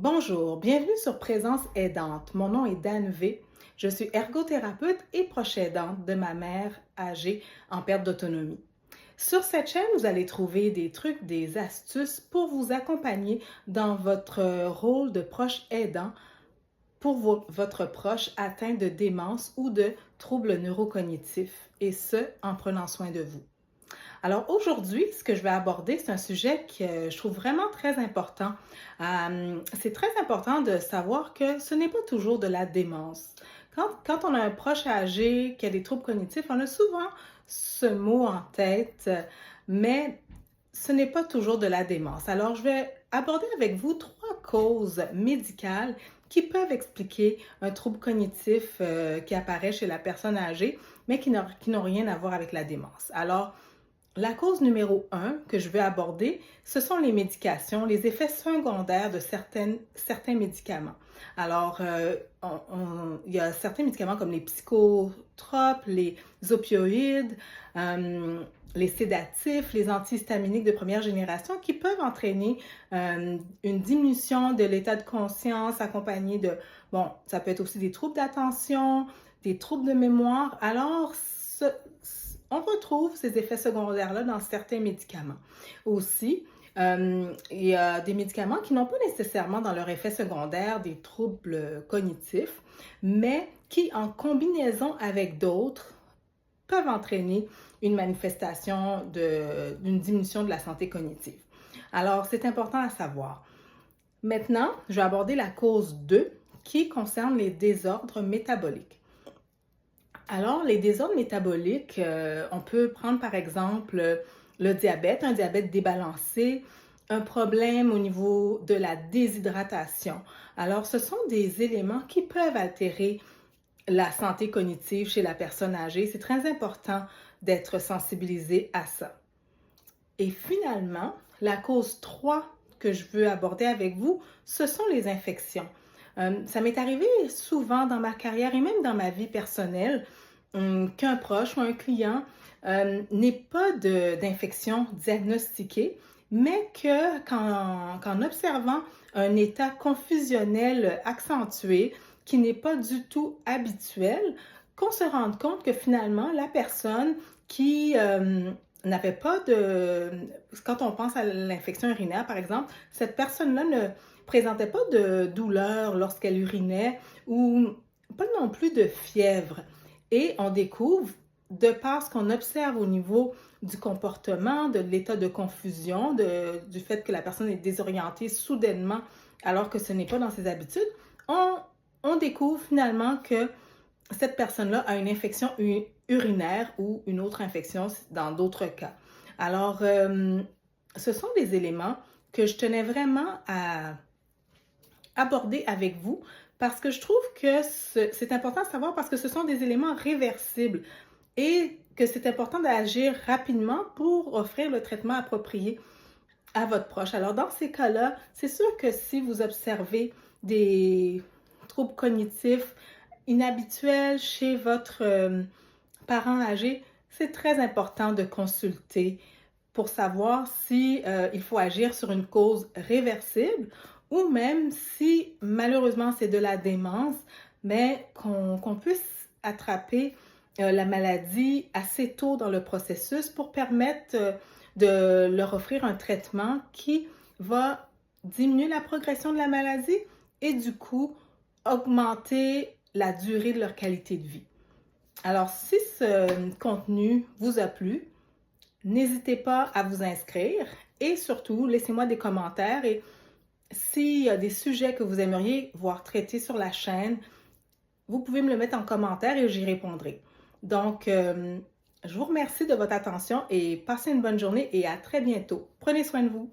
Bonjour, bienvenue sur Présence aidante. Mon nom est Dan V. Je suis ergothérapeute et proche aidante de ma mère âgée en perte d'autonomie. Sur cette chaîne, vous allez trouver des trucs, des astuces pour vous accompagner dans votre rôle de proche aidant pour votre proche atteint de démence ou de troubles neurocognitifs, et ce, en prenant soin de vous. Alors aujourd'hui, ce que je vais aborder, c'est un sujet que je trouve vraiment très important. C'est très important de savoir que ce n'est pas toujours de la démence. Quand on a un proche âgé qui a des troubles cognitifs, on a souvent ce mot en tête, mais ce n'est pas toujours de la démence. Alors je vais aborder avec vous trois causes médicales qui peuvent expliquer un trouble cognitif qui apparaît chez la personne âgée, mais qui n'ont rien à voir avec la démence. Alors, la cause numéro un que je veux aborder, ce sont les médications, les effets secondaires de certains médicaments. Alors, il y a certains médicaments comme les psychotropes, les opioïdes, les sédatifs, les antihistaminiques de première génération qui peuvent entraîner une diminution de l'état de conscience accompagnée de, bon, ça peut être aussi des troubles d'attention, des troubles de mémoire. Alors, on retrouve ces effets secondaires-là dans certains médicaments. Aussi, il y a des médicaments qui n'ont pas nécessairement dans leur effet secondaire des troubles cognitifs, mais qui, en combinaison avec d'autres, peuvent entraîner une manifestation d'une diminution de la santé cognitive. Alors, c'est important à savoir. Maintenant, je vais aborder la cause 2 qui concerne les désordres métaboliques. Alors, les désordres métaboliques, on peut prendre par exemple le diabète, un diabète débalancé, un problème au niveau de la déshydratation. Alors, ce sont des éléments qui peuvent altérer la santé cognitive chez la personne âgée. C'est très important d'être sensibilisé à ça. Et finalement, la cause 3 que je veux aborder avec vous, ce sont les infections. Ça m'est arrivé souvent dans ma carrière et même dans ma vie personnelle qu'un proche ou un client n'ait pas d'infection diagnostiquée, mais qu'en observant un état confusionnel accentué qui n'est pas du tout habituel, qu'on se rende compte que finalement, la personne qui n'avait pas de... Quand on pense à l'infection urinaire, par exemple, cette personne-là ne présentait pas de douleur lorsqu'elle urinait ou pas non plus de fièvre. Et on découvre, de par ce qu'on observe au niveau du comportement, de l'état de confusion, du fait que la personne est désorientée soudainement alors que ce n'est pas dans ses habitudes, on découvre finalement que cette personne-là a une infection urinaire ou une autre infection dans d'autres cas. Alors, ce sont des éléments que je tenais vraiment à aborder avec vous parce que je trouve que c'est important de savoir parce que ce sont des éléments réversibles et que c'est important d'agir rapidement pour offrir le traitement approprié à votre proche. Alors, dans ces cas-là, c'est sûr que si vous observez des troubles cognitifs inhabituels chez votre parent âgé, c'est très important de consulter pour savoir si il faut agir sur une cause réversible ou même si malheureusement c'est de la démence, mais qu'on puisse attraper la maladie assez tôt dans le processus pour permettre de leur offrir un traitement qui va diminuer la progression de la maladie et du coup augmenter la durée de leur qualité de vie. Alors, si ce contenu vous a plu, n'hésitez pas à vous inscrire et surtout, laissez-moi des commentaires et s'il y a des sujets que vous aimeriez voir traités sur la chaîne, vous pouvez me le mettre en commentaire et j'y répondrai. Donc, je vous remercie de votre attention et passez une bonne journée et à très bientôt. Prenez soin de vous.